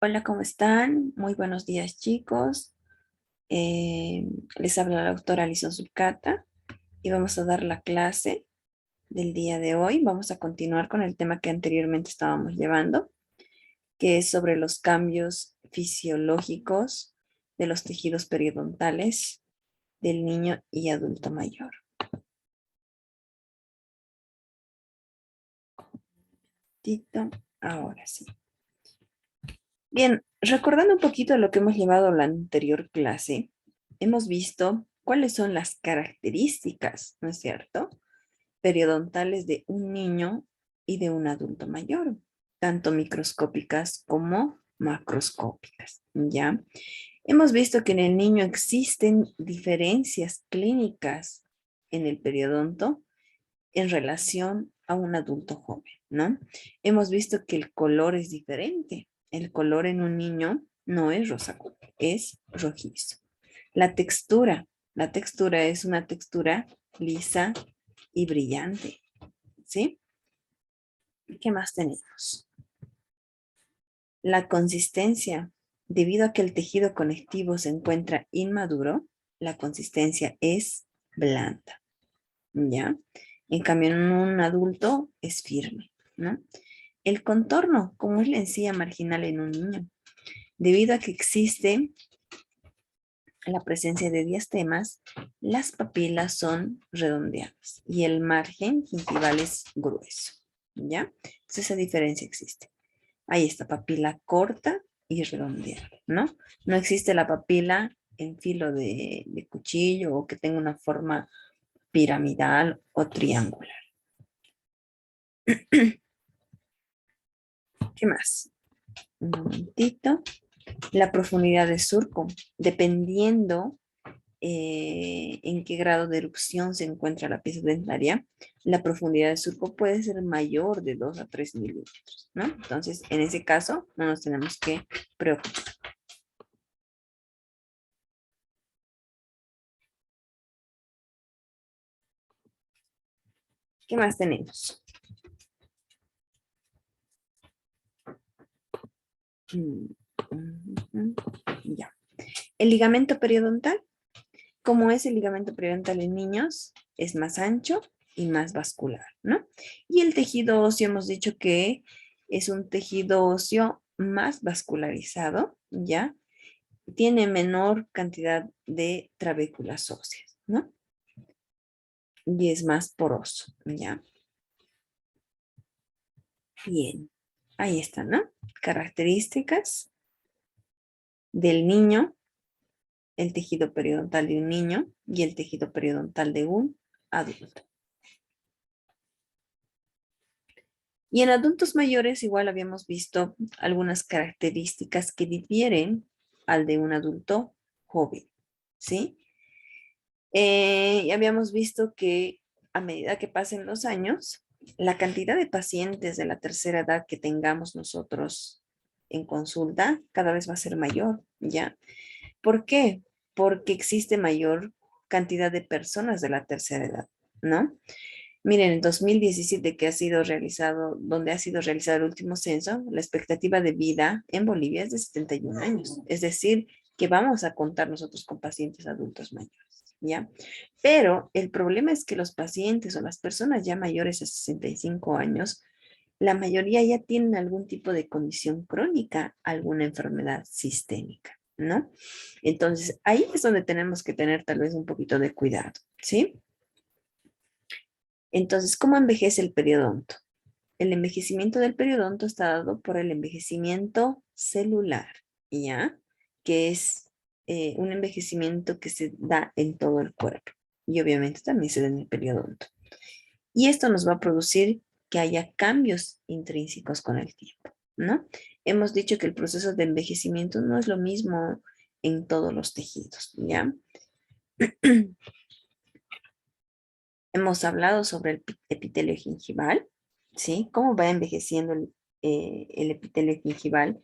Hola, ¿cómo están? Muy buenos días, chicos. Eh, Les habla la doctora Alison Zulcata y vamos a dar la clase del día de hoy. Vamos a continuar con el tema que anteriormente estábamos llevando, que es sobre los cambios fisiológicos de los tejidos periodontales del niño y adulto mayor. Tito, ahora sí. Bien, recordando un poquito lo que hemos llevado la anterior clase, hemos visto cuáles son las características, ¿no es cierto?, periodontales de un niño y de un adulto mayor, tanto microscópicas como macroscópicas, ¿ya? Hemos visto que en el niño existen diferencias clínicas en el periodonto en relación a un adulto joven, ¿no? Hemos visto que el color es diferente. El color en un niño no es rosacón, es rojizo. La textura es una textura lisa y brillante, ¿sí? ¿Qué más tenemos? La consistencia. Debido a que el tejido conectivo se encuentra inmaduro, la consistencia es blanda, ¿ya? En cambio, en un adulto es firme, ¿no? El contorno, como es la encía marginal en un niño, debido a que existe la presencia de diastemas, las papilas son redondeadas y el margen gingival es grueso, ¿ya? Entonces esa diferencia existe. Ahí está, papila corta y redondeada, ¿no? No existe la papila en filo de cuchillo o que tenga una forma piramidal o triangular. ¿Qué más? Un momentito. La profundidad de surco, dependiendo en qué grado de erupción se encuentra la pieza dentaria, la profundidad de surco puede ser mayor de 2 a 3 milímetros, ¿no? Entonces, en ese caso, no nos tenemos que preocupar. ¿Qué más tenemos? Mm, Ya. El ligamento periodontal, como es el ligamento periodontal en niños, es más ancho y más vascular, ¿no? Y el tejido óseo hemos dicho que es un tejido óseo más vascularizado, ¿ya? Tiene menor cantidad de trabéculas óseas, ¿no? Y es más poroso, ¿ya? Bien, ahí están, ¿no? Características del niño, el tejido periodontal de un niño y el tejido periodontal de un adulto. Y en adultos mayores igual habíamos visto algunas características que difieren al de un adulto joven, ¿sí? Y habíamos visto que a medida que pasen los años, la cantidad de pacientes de la tercera edad que tengamos nosotros en consulta cada vez va a ser mayor, ¿ya? ¿Por qué? Porque existe mayor cantidad de personas de la tercera edad, ¿no? Miren, en 2017 que ha sido realizado, donde ha sido realizado el último censo, la expectativa de vida en Bolivia es de 71 años. Es decir, que vamos a contar nosotros con pacientes adultos mayores, ¿ya? Pero el problema es que los pacientes o las personas ya mayores a 65 años, la mayoría ya tienen algún tipo de condición crónica, alguna enfermedad sistémica, ¿no? Entonces, ahí es donde tenemos que tener tal vez un poquito de cuidado, ¿sí? Entonces, ¿cómo envejece el periodonto? El envejecimiento del periodonto está dado por el envejecimiento celular, ¿ya? Que es un envejecimiento que se da en todo el cuerpo y obviamente también se da en el periodonto. Y esto nos va a producir que haya cambios intrínsecos con el tiempo, ¿no? Hemos dicho que el proceso de envejecimiento no es lo mismo en todos los tejidos, ¿ya? Hemos hablado sobre el epitelio gingival, ¿sí? Cómo va envejeciendo el epitelio gingival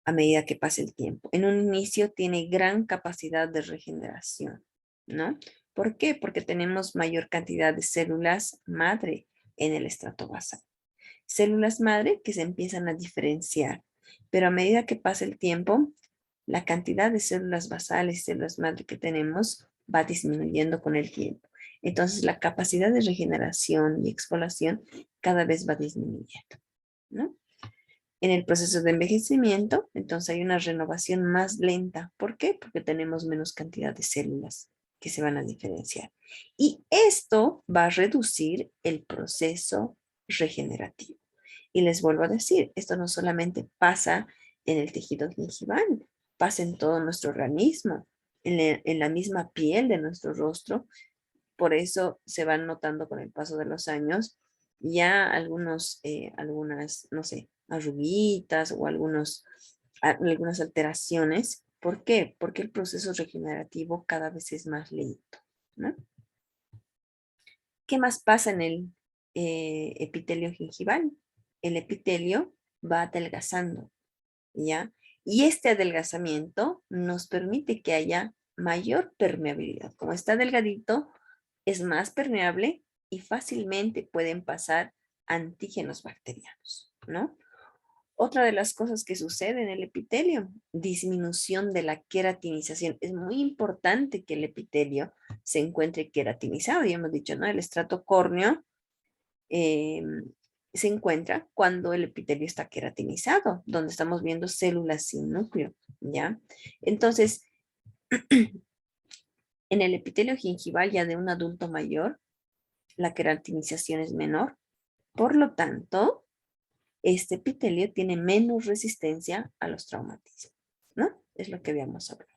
a medida que pasa el tiempo. En un inicio tiene gran capacidad de regeneración, ¿no? ¿Por qué? Porque tenemos mayor cantidad de células madre en el estrato basal, Células madre que se empiezan a diferenciar, pero a medida que pasa el tiempo, la cantidad de células basales y células madre que tenemos va disminuyendo con el tiempo. Entonces, la capacidad de regeneración y exfoliación cada vez va disminuyendo, ¿no? En el proceso de envejecimiento, entonces hay una renovación más lenta. ¿Por qué? Porque tenemos menos cantidad de células que se van a diferenciar. Y esto va a reducir el proceso regenerativo. Y les vuelvo a decir, esto no solamente pasa en el tejido gingival, pasa en todo nuestro organismo, en la misma piel de nuestro rostro. Por eso se van notando con el paso de los años ya algunas, no sé, arruguitas o algunas alteraciones. ¿Por qué? Porque el proceso regenerativo cada vez es más lento, ¿no? ¿Qué más pasa en el epitelio gingival? El epitelio va adelgazando, ¿ya? Y este adelgazamiento nos permite que haya mayor permeabilidad. Como está delgadito, es más permeable y fácilmente pueden pasar antígenos bacterianos, ¿no? Otra de las cosas que sucede en el epitelio, disminución de la queratinización. Es muy importante que el epitelio se encuentre queratinizado. Ya hemos dicho, ¿no? El estrato córneo eh, se encuentra cuando el epitelio está queratinizado, donde estamos viendo células sin núcleo, ¿ya? Entonces, en el epitelio gingival ya de un adulto mayor, la queratinización es menor. Por lo tanto, este epitelio tiene menos resistencia a los traumatismos, ¿no? Es lo que habíamos hablado.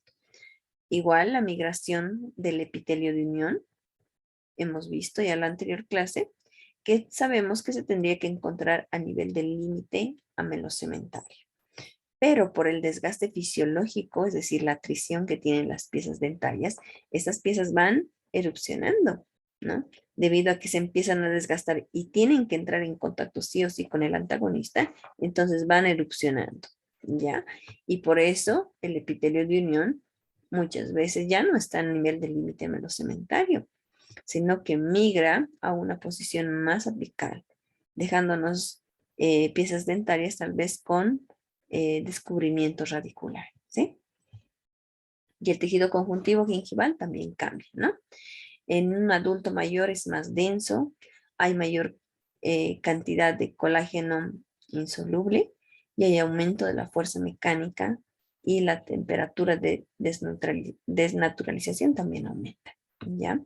Igual la migración del epitelio de unión, hemos visto ya en la anterior clase, que sabemos que se tendría que encontrar a nivel del límite amelocementario. Pero por el desgaste fisiológico, es decir, la atrición que tienen las piezas dentarias, estas piezas van erupcionando, ¿no? Debido a que se empiezan a desgastar y tienen que entrar en contacto sí o sí con el antagonista, entonces van erupcionando, ¿ya? Y por eso el epitelio de unión muchas veces ya no está a nivel del límite amelocementario, sino que migra a una posición más apical, dejándonos piezas dentarias tal vez con descubrimiento radicular, ¿sí? Y el tejido conjuntivo gingival también cambia, ¿no? En un adulto mayor es más denso, hay mayor cantidad de colágeno insoluble y hay aumento de la fuerza mecánica y la temperatura de desnaturalización también aumenta, ¿ya?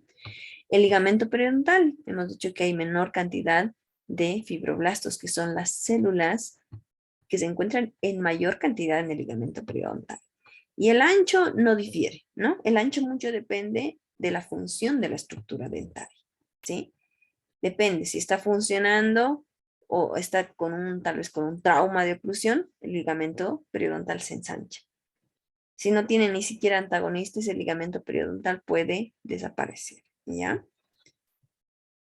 El ligamento periodontal, hemos dicho que hay menor cantidad de fibroblastos, que son las células que se encuentran en mayor cantidad en el ligamento periodontal. Y el ancho no difiere, ¿no? El ancho mucho depende de la función de la estructura dentaria, ¿sí? Depende si está funcionando o está tal vez con un trauma de oclusión, el ligamento periodontal se ensancha. Si no tiene ni siquiera antagonistas, el ligamento periodontal puede desaparecer, ¿ya?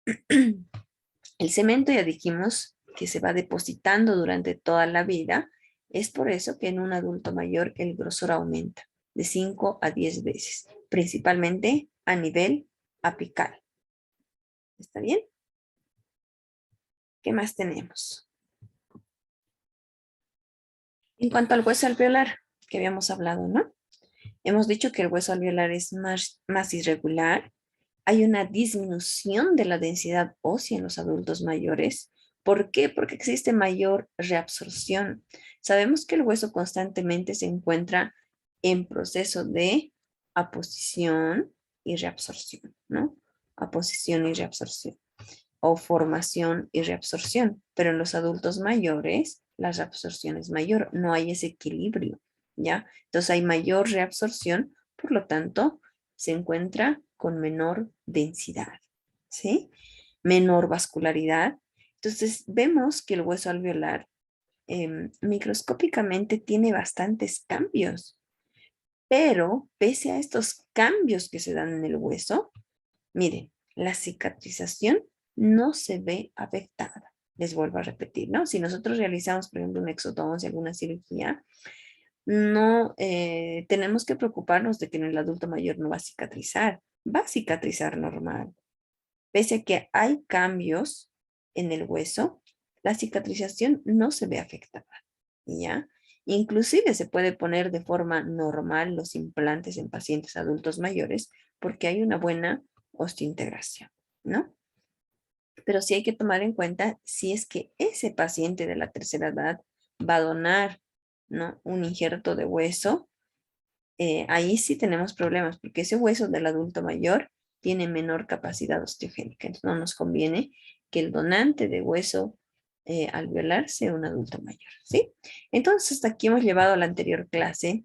El cemento ya dijimos que se va depositando durante toda la vida. Es por eso que en un adulto mayor el grosor aumenta de 5 a 10 veces, principalmente a nivel apical. ¿Está bien? ¿Qué más tenemos? En cuanto al hueso alveolar, que habíamos hablado, ¿no? Hemos dicho que el hueso alveolar es más irregular. Hay una disminución de la densidad ósea en los adultos mayores. ¿Por qué? Porque existe mayor reabsorción. Sabemos que el hueso constantemente se encuentra en proceso de aposición y reabsorción, ¿no? Aposición y reabsorción o formación y reabsorción, pero en los adultos mayores la reabsorción es mayor, no hay ese equilibrio, ¿ya? Entonces hay mayor reabsorción, por lo tanto, se encuentra con menor densidad, ¿sí? Menor vascularidad. Entonces vemos que el hueso alveolar microscópicamente tiene bastantes cambios, pero pese a estos cambios que se dan en el hueso, miren, la cicatrización no se ve afectada. Les vuelvo a repetir, ¿no? Si nosotros realizamos, por ejemplo, una exodoncia, alguna cirugía, no tenemos que preocuparnos de que en el adulto mayor no va a cicatrizar normal. Pese a que hay cambios en el hueso, la cicatrización no se ve afectada, ¿ya? Inclusive se puede poner de forma normal los implantes en pacientes adultos mayores porque hay una buena osteointegración, ¿no? Pero sí hay que tomar en cuenta si es que ese paciente de la tercera edad va a donar, ¿no?, un injerto de hueso. Ahí sí tenemos problemas porque ese hueso del adulto mayor tiene menor capacidad osteogénica. Entonces no nos conviene que el donante de hueso alveolar sea un adulto mayor, ¿sí? Entonces hasta aquí hemos llevado a la anterior clase.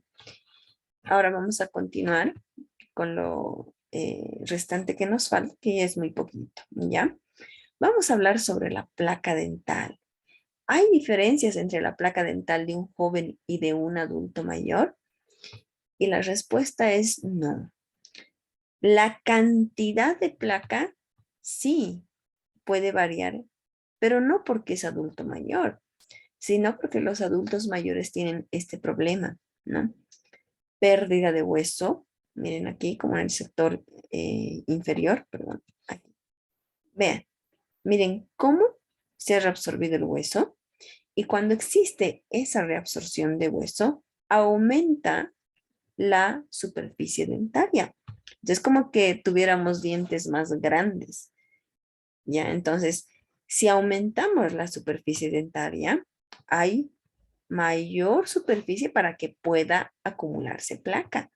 Ahora vamos a continuar con lo restante que nos falta, que ya es muy poquito, ¿ya? Vamos a hablar sobre la placa dental. ¿Hay diferencias entre la placa dental de un joven y de un adulto mayor? Y la respuesta es no. La cantidad de placa sí puede variar, pero no porque es adulto mayor, sino porque los adultos mayores tienen este problema, ¿no? Pérdida de hueso, miren aquí como en el sector inferior, perdón, aquí. Vean, miren cómo se ha reabsorbido el hueso y cuando existe esa reabsorción de hueso, aumenta la superficie dentaria. Es como que tuviéramos dientes más grandes, ¿ya? Entonces, si aumentamos la superficie dentaria, hay mayor superficie para que pueda acumularse placa.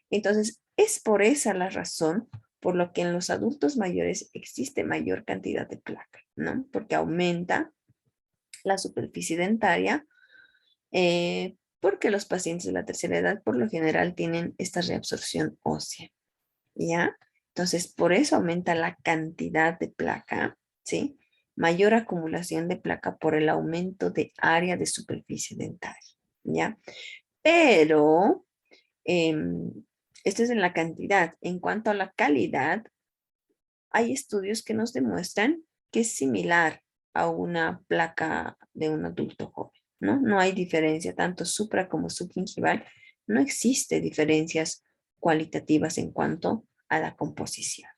Entonces, es por esa la razón por lo que en los adultos mayores existe mayor cantidad de placa, ¿no? Porque aumenta la superficie dentaria, porque los pacientes de la tercera edad por lo general tienen esta reabsorción ósea, ¿ya? Entonces, por eso aumenta la cantidad de placa, ¿sí? Mayor acumulación de placa por el aumento de área de superficie dentaria, ¿ya? Pero, esto es en la cantidad. En cuanto a la calidad, hay estudios que nos demuestran que es similar a una placa de un adulto joven, ¿no? No hay diferencia, tanto supra como subgingival, no existe diferencias cualitativas en cuanto a la composición,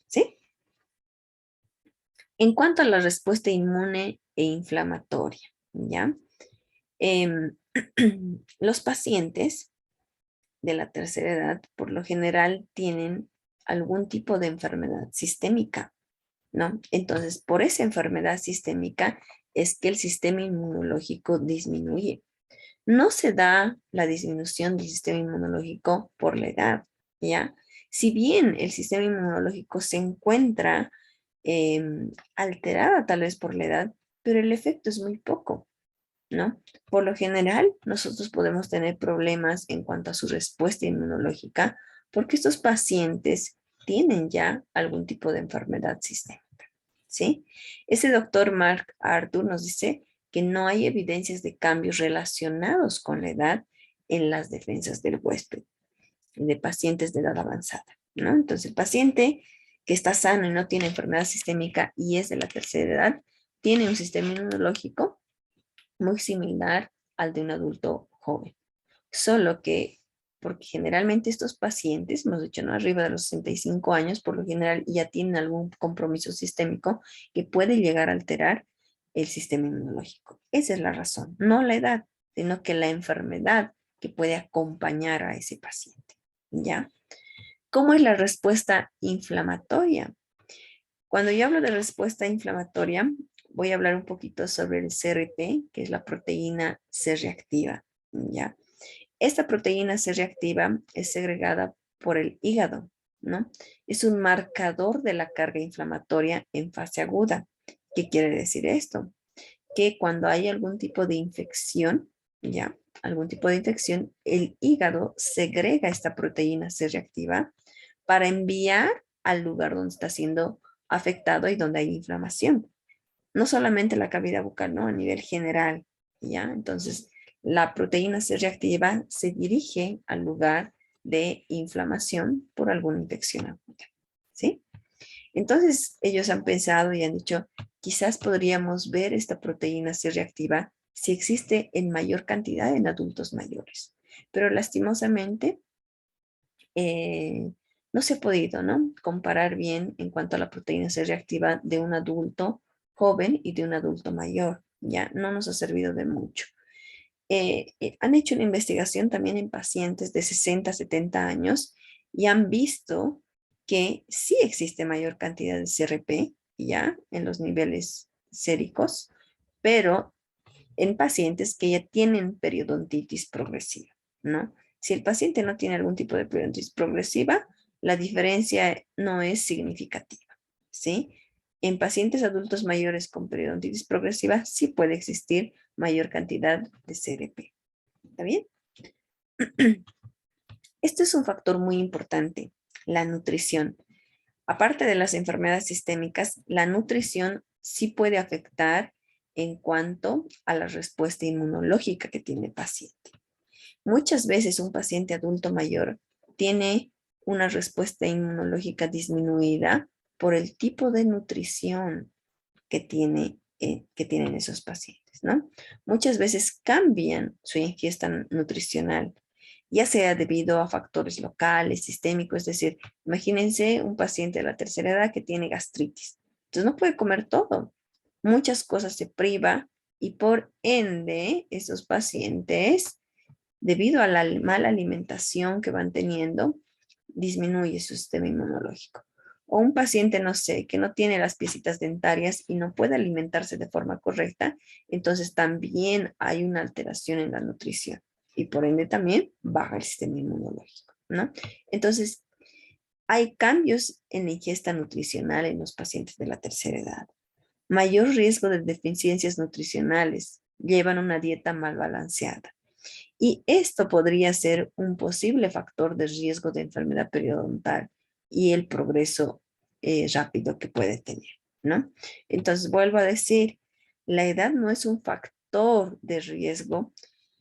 ¿sí? En cuanto a la respuesta inmune e inflamatoria, ¿ya? Em, los pacientes de la tercera edad por lo general tienen algún tipo de enfermedad sistémica, ¿no? Entonces, por esa enfermedad sistémica es que el sistema inmunológico disminuye. No se da la disminución del sistema inmunológico por la edad, ¿ya? Si bien el sistema inmunológico se encuentra alterada tal vez por la edad, pero el efecto es muy poco, ¿no? Por lo general, nosotros podemos tener problemas en cuanto a su respuesta inmunológica porque estos pacientes tienen ya algún tipo de enfermedad sistémica, ¿sí? Ese doctor Mark Arthur nos dice que no hay evidencias de cambios relacionados con la edad en las defensas del huésped, de pacientes de edad avanzada, ¿no? Entonces, el paciente que está sano y no tiene enfermedad sistémica y es de la tercera edad, tiene un sistema inmunológico muy similar al de un adulto joven. Solo que, porque generalmente estos pacientes, hemos dicho, ¿no?, arriba de los 65 años, por lo general ya tienen algún compromiso sistémico que puede llegar a alterar el sistema inmunológico. Esa es la razón, no la edad, sino que la enfermedad que puede acompañar a ese paciente, ¿ya? ¿Cómo es la respuesta inflamatoria? Cuando yo hablo de respuesta inflamatoria, voy a hablar un poquito sobre el CRP, que es la proteína C reactiva, ¿ya? Esta proteína C reactiva es segregada por el hígado, ¿no? Es un marcador de la carga inflamatoria en fase aguda. ¿Qué quiere decir esto? Que cuando hay algún tipo de infección, ¿ya? Algún tipo de infección, el hígado segrega esta proteína C reactiva para enviar al lugar donde está siendo afectado y donde hay inflamación. No solamente la cavidad bucal, ¿no? A nivel general, ¿ya? Entonces, la proteína C reactiva se dirige al lugar de inflamación por alguna infección aguda, ¿sí? Entonces, ellos han pensado y han dicho, quizás podríamos ver esta proteína C reactiva si existe en mayor cantidad en adultos mayores. Pero lastimosamente, no se ha podido, ¿no?, comparar bien en cuanto a la proteína C reactiva de un adulto joven y de un adulto mayor. ya no nos ha servido de mucho. Han hecho una investigación también en pacientes de 60, 70 años y han visto que sí existe mayor cantidad de CRP ya en los niveles séricos, pero en pacientes que ya tienen periodontitis progresiva, ¿no? Si el paciente no tiene algún tipo de periodontitis progresiva, la diferencia no es significativa, ¿sí? En pacientes adultos mayores con periodontitis progresiva sí puede existir mayor cantidad de CRP. ¿Está bien? Este es un factor muy importante, la nutrición. Aparte de las enfermedades sistémicas, la nutrición sí puede afectar en cuanto a la respuesta inmunológica que tiene el paciente. Muchas veces un paciente adulto mayor tiene una respuesta inmunológica disminuida por el tipo de nutrición que tienen esos pacientes, ¿no? Muchas veces cambian su ingesta nutricional, ya sea debido a factores locales, sistémicos, es decir, imagínense un paciente de la tercera edad que tiene gastritis, entonces no puede comer todo, muchas cosas se priva y por ende esos pacientes, debido a la mala alimentación que van teniendo, disminuye su sistema inmunológico. O un paciente, no sé, que no tiene las piecitas dentarias y no puede alimentarse de forma correcta, entonces también hay una alteración en la nutrición y por ende también baja el sistema inmunológico, ¿no? Entonces, hay cambios en la ingesta nutricional en los pacientes de la tercera edad. Mayor riesgo de deficiencias nutricionales, llevan una dieta mal balanceada. Y esto podría ser un posible factor de riesgo de enfermedad periodontal y el progreso rápido que puede tener, ¿no? Entonces, vuelvo a decir, la edad no es un factor de riesgo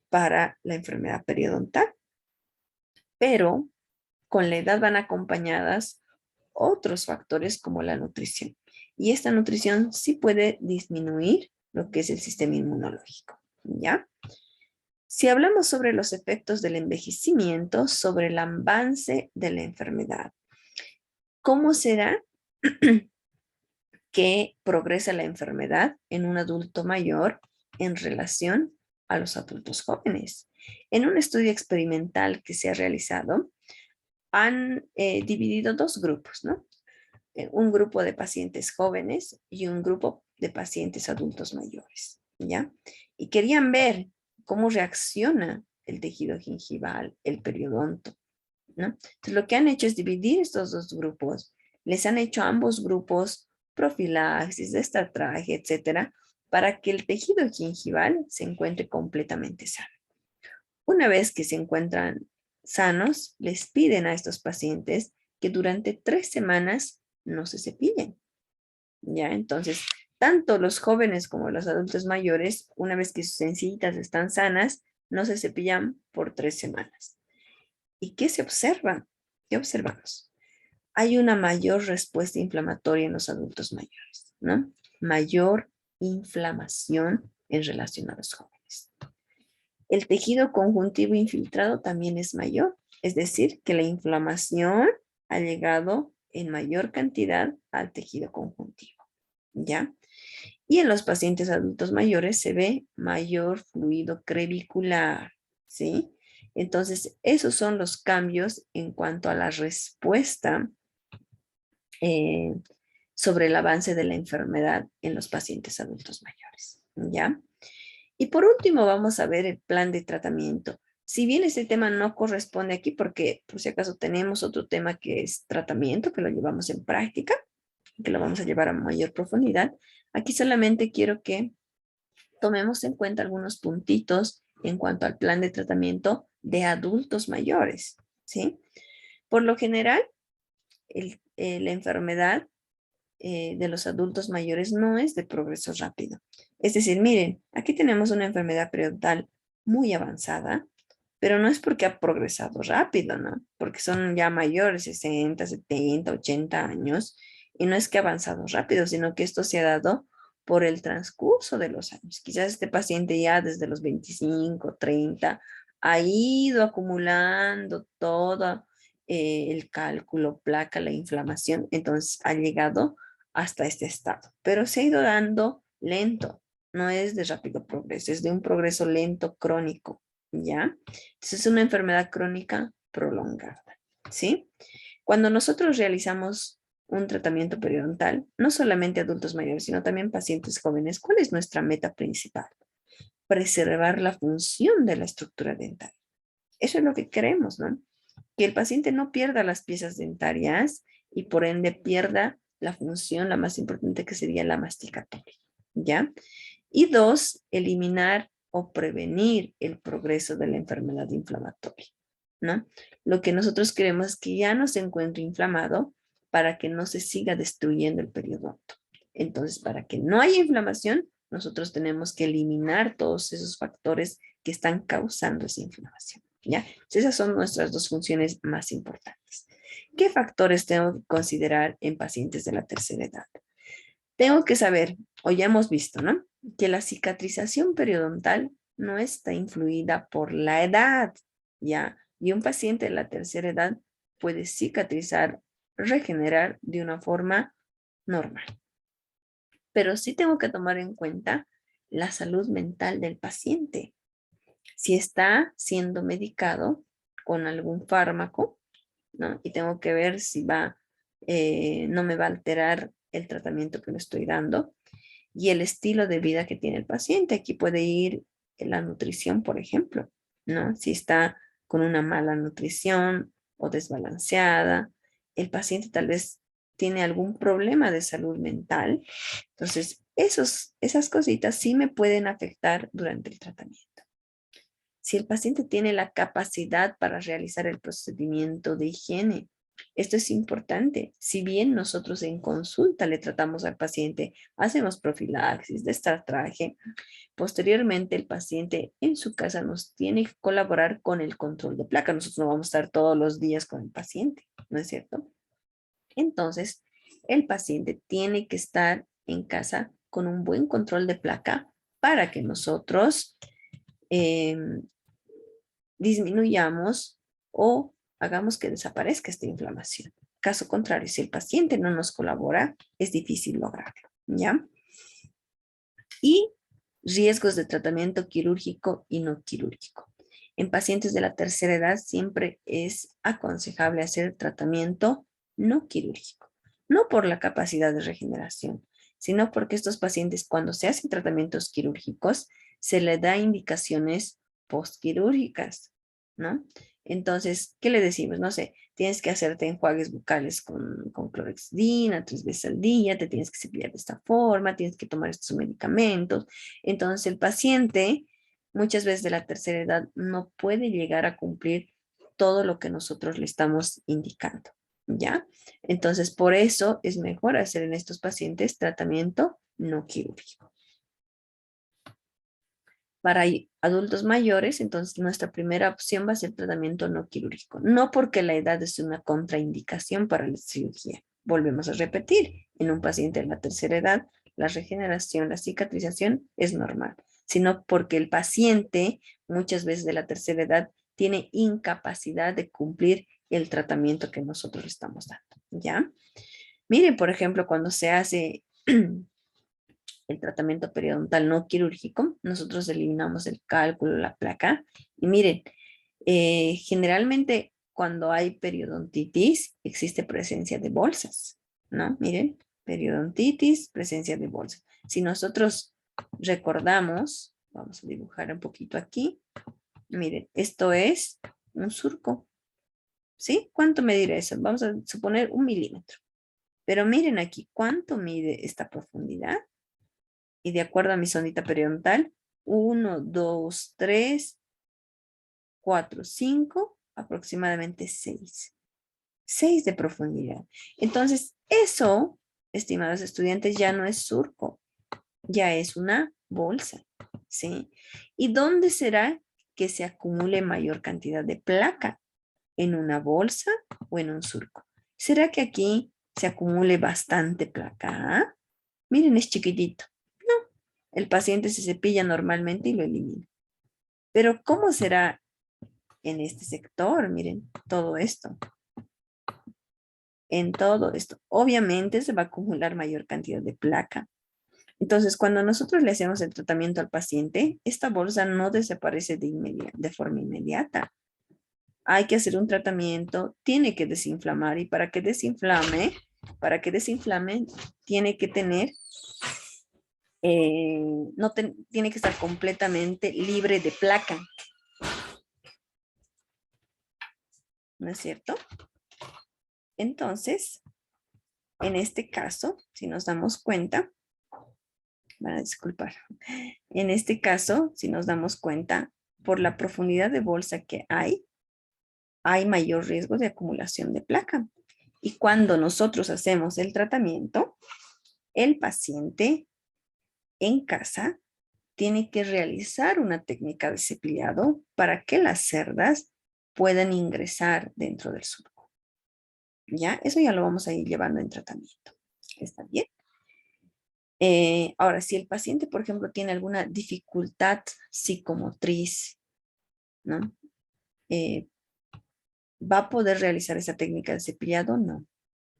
para la enfermedad periodontal, pero con la edad van acompañadas otros factores como la nutrición. Y esta nutrición sí puede disminuir lo que es el sistema inmunológico, ¿ya? Si hablamos sobre los efectos del envejecimiento, sobre el avance de la enfermedad, ¿cómo será que progresa la enfermedad en un adulto mayor en relación a los adultos jóvenes? En un estudio experimental que se ha realizado, han dividido dos grupos, ¿no? Un grupo de pacientes jóvenes y un grupo de pacientes adultos mayores, ¿ya? Y querían ver cómo reacciona el tejido gingival, el periodonto, ¿no? Entonces, lo que han hecho es dividir estos dos grupos. Les han hecho a ambos grupos profilaxis, destartraje, etcétera, para que el tejido gingival se encuentre completamente sano. Una vez que se encuentran sanos, les piden a estos pacientes que durante 3 semanas no se cepillen. ¿Ya? Entonces, tanto los jóvenes como los adultos mayores, una vez que sus encías están sanas, no se cepillan por 3 semanas. ¿Y qué se observa? ¿Qué observamos? Hay una mayor respuesta inflamatoria en los adultos mayores, ¿no? Mayor inflamación en relación a los jóvenes. El tejido conjuntivo infiltrado también es mayor, es decir, que la inflamación ha llegado en mayor cantidad al tejido conjuntivo, ¿ya? Y en los pacientes adultos mayores se ve mayor fluido crevicular, ¿sí? Entonces, esos son los cambios en cuanto a la respuesta eh, sobre el avance de la enfermedad en los pacientes adultos mayores, ¿ya? Y por último, vamos a ver el plan de tratamiento. Si bien este tema no corresponde aquí, porque por si acaso tenemos otro tema que es tratamiento, que lo llevamos en práctica, que lo vamos a llevar a mayor profundidad, aquí solamente quiero que tomemos en cuenta algunos puntitos en cuanto al plan de tratamiento de adultos mayores, ¿sí? Por lo general, la enfermedad de los adultos mayores no es de progreso rápido. Es decir, miren, aquí tenemos una enfermedad periodontal muy avanzada, pero no es porque ha progresado rápido, ¿no? Porque son ya mayores, 60, 70, 80 años, y no es que ha avanzado rápido, sino que esto se ha dado por el transcurso de los años. Quizás este paciente ya desde los 25, 30 ha ido acumulando todo el cálculo, placa, la inflamación, entonces ha llegado hasta este estado, pero se ha ido dando lento, no es de rápido progreso, es de un progreso lento crónico, ¿ya? Entonces es una enfermedad crónica prolongada, ¿sí? Cuando nosotros realizamos un tratamiento periodontal, no solamente adultos mayores, sino también pacientes jóvenes, ¿cuál es nuestra meta principal? Preservar la función de la estructura dental. Eso es lo que queremos, ¿no? Que el paciente no pierda las piezas dentarias y por ende pierda la función, la más importante que sería la masticatoria, ¿ya? Y dos, eliminar o prevenir el progreso de la enfermedad inflamatoria, ¿no? Lo que nosotros queremos es que ya no se encuentre inflamado para que no se siga destruyendo el periodonto. Entonces, para que no haya inflamación, nosotros tenemos que eliminar todos esos factores que están causando esa inflamación, ¿ya? Entonces, esas son nuestras dos funciones más importantes. ¿Qué factores tengo que considerar en pacientes de la tercera edad? Tengo que saber, o ya hemos visto, ¿no? Que la cicatrización periodontal no está influida por la edad, ¿ya? Y un paciente de la tercera edad puede cicatrizar, regenerar de una forma normal. Pero sí tengo que tomar en cuenta la salud mental del paciente. Si está siendo medicado con algún fármaco, ¿no? Y tengo que ver si no me va a alterar el tratamiento que le estoy dando y el estilo de vida que tiene el paciente. Aquí puede ir la nutrición, por ejemplo, ¿no? Si está con una mala nutrición o desbalanceada, el paciente tal vez tiene algún problema de salud mental. Entonces, esas cositas sí me pueden afectar durante el tratamiento. Si el paciente tiene la capacidad para realizar el procedimiento de higiene. Esto es importante. Si bien nosotros en consulta le tratamos al paciente, hacemos profilaxis, destratraje, posteriormente el paciente en su casa nos tiene que colaborar con el control de placa. Nosotros no vamos a estar todos los días con el paciente, ¿no es cierto? Entonces, el paciente tiene que estar en casa con un buen control de placa para que nosotros disminuyamos o hagamos que desaparezca esta inflamación. Caso contrario, si el paciente no nos colabora, es difícil lograrlo, ¿ya? Y riesgos de tratamiento quirúrgico y no quirúrgico. En pacientes de la tercera edad siempre es aconsejable hacer tratamiento no quirúrgico, no por la capacidad de regeneración, sino porque estos pacientes cuando se hacen tratamientos quirúrgicos se les da indicaciones postquirúrgicas, ¿no? Entonces, ¿qué le decimos? No sé, tienes que hacerte enjuagues bucales con clorexidina 3 veces al día, te tienes que cepillar de esta forma, tienes que tomar estos medicamentos. Entonces, el paciente, muchas veces de la tercera edad, no puede llegar a cumplir todo lo que nosotros le estamos indicando, ¿ya? Entonces, por eso es mejor hacer en estos pacientes tratamiento no quirúrgico. Para adultos mayores, entonces nuestra primera opción va a ser tratamiento no quirúrgico. No porque la edad es una contraindicación para la cirugía. Volvemos a repetir, en un paciente de la tercera edad, la regeneración, la cicatrización es normal, sino porque el paciente, muchas veces de la tercera edad, tiene incapacidad de cumplir el tratamiento que nosotros le estamos dando, ¿ya? Miren, por ejemplo, cuando se hace el tratamiento periodontal no quirúrgico, nosotros eliminamos el cálculo, la placa. Y miren, generalmente cuando hay periodontitis existe presencia de bolsas, ¿no? Miren, periodontitis, presencia de bolsas. Si nosotros recordamos, vamos a dibujar un poquito aquí, miren, esto es un surco, ¿sí? ¿Cuánto medirá eso? Vamos a suponer 1 milímetro. Pero miren aquí, ¿cuánto mide esta profundidad? Y de acuerdo a mi sonita periodontal, 1, 2, 3, 4, 5, aproximadamente 6. 6 de profundidad. Entonces, eso, estimados estudiantes, ya no es surco, ya es una bolsa, ¿sí? ¿Y dónde será que se acumule mayor cantidad de placa? ¿En una bolsa o en un surco? ¿Será que aquí se acumule bastante placa? Miren, es chiquitito. El paciente se cepilla normalmente y lo elimina. Pero ¿cómo será en este sector? Miren, todo esto. En todo esto. Obviamente se va a acumular mayor cantidad de placa. Entonces, cuando nosotros le hacemos el tratamiento al paciente, esta bolsa no desaparece de forma inmediata. Hay que hacer un tratamiento, tiene que desinflamar y para que desinflame, tiene que tener, no tiene que estar completamente libre de placa, ¿no es cierto? Entonces, en este caso, si nos damos cuenta, van a disculpar, en este caso, si nos damos cuenta, por la profundidad de bolsa que hay mayor riesgo de acumulación de placa. Y cuando nosotros hacemos el tratamiento, el paciente en casa tiene que realizar una técnica de cepillado para que las cerdas puedan ingresar dentro del surco. ¿Ya? Eso ya lo vamos a ir llevando en tratamiento. ¿Está bien? Ahora, si el paciente, por ejemplo, tiene alguna dificultad psicomotriz, ¿no? ¿Va a poder realizar esa técnica de cepillado? No,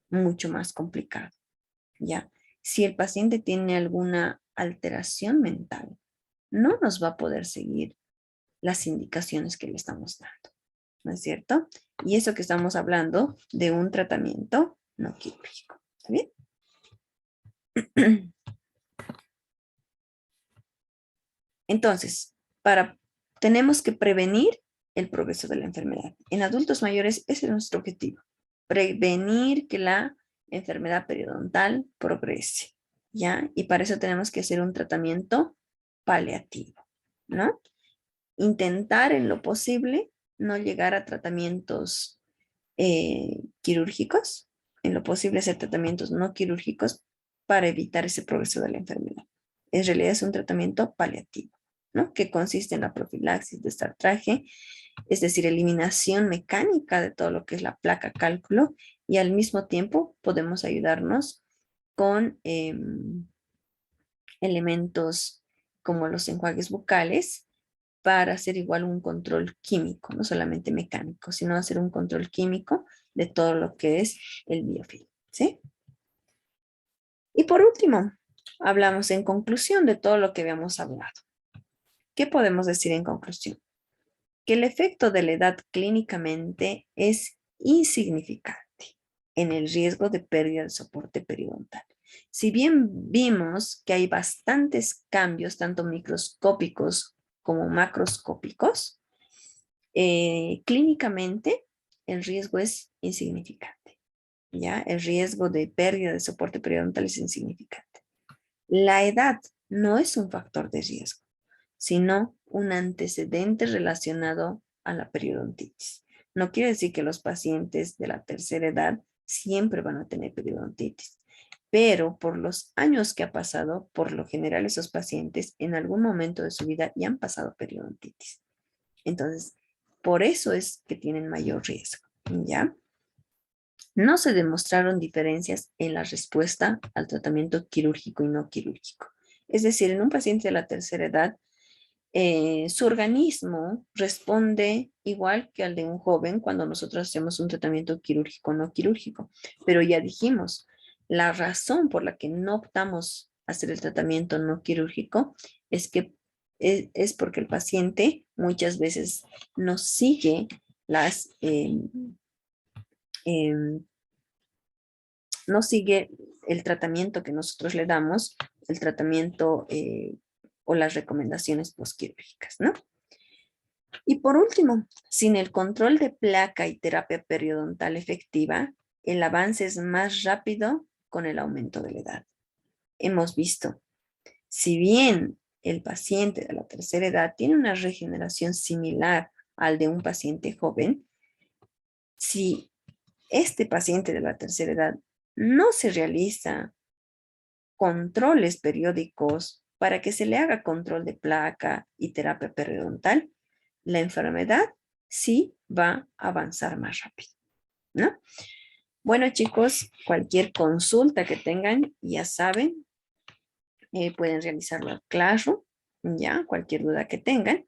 mucho más complicado, ¿ya? Si el paciente tiene alguna alteración mental, no nos va a poder seguir las indicaciones que le estamos dando, ¿no es cierto? Y eso que estamos hablando de un tratamiento no quirúrgico, ¿está bien? Entonces, tenemos que prevenir el progreso de la enfermedad. En adultos mayores, ese es nuestro objetivo. Prevenir que la enfermedad periodontal progrese, ¿ya? Y para eso tenemos que hacer un tratamiento paliativo, ¿no? Intentar en lo posible no llegar a tratamientos quirúrgicos, en lo posible hacer tratamientos no quirúrgicos para evitar ese progreso de la enfermedad. En realidad es un tratamiento paliativo, ¿no? Que consiste en la profilaxis de estartraje, es decir, eliminación mecánica de todo lo que es la placa cálculo y al mismo tiempo podemos ayudarnos con elementos como los enjuagues bucales para hacer igual un control químico, no solamente mecánico, sino hacer un control químico de todo lo que es el biofilm, ¿sí? Y por último, hablamos en conclusión de todo lo que habíamos hablado. ¿Qué podemos decir en conclusión? Que el efecto de la edad clínicamente es insignificante en el riesgo de pérdida de soporte periodontal. Si bien vimos que hay bastantes cambios, tanto microscópicos como macroscópicos, clínicamente el riesgo es insignificante, ¿ya? El riesgo de pérdida de soporte periodontal es insignificante. La edad no es un factor de riesgo, sino un antecedente relacionado a la periodontitis. No quiere decir que los pacientes de la tercera edad siempre van a tener periodontitis, pero por los años que ha pasado, por lo general esos pacientes en algún momento de su vida ya han pasado periodontitis. Entonces, por eso es que tienen mayor riesgo, ¿ya? No se demostraron diferencias en la respuesta al tratamiento quirúrgico y no quirúrgico. Es decir, en un paciente de la tercera edad, su organismo responde igual que al de un joven cuando nosotros hacemos un tratamiento quirúrgico o no quirúrgico. Pero ya dijimos, la razón por la que no optamos a hacer el tratamiento no quirúrgico es que es porque el paciente muchas veces no sigue las em, no sigue el tratamiento que nosotros le damos, el tratamiento o las recomendaciones postquirúrgicas, ¿no? Y por último, sin el control de placa y terapia periodontal efectiva, el avance es más rápido con el aumento de la edad. Hemos visto, si bien el paciente de la tercera edad tiene una regeneración similar al de un paciente joven, si este paciente de la tercera edad no se realiza controles periódicos para que se le haga control de placa y terapia periodontal, la enfermedad sí va a avanzar más rápido, ¿no? Bueno, chicos, cualquier consulta que tengan, ya saben, pueden realizarlo al Classroom, ya, cualquier duda que tengan.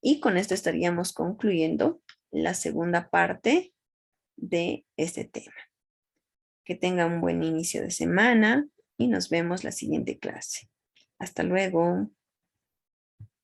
Y con esto estaríamos concluyendo la segunda parte de este tema. Que tengan un buen inicio de semana y nos vemos la siguiente clase. Hasta luego.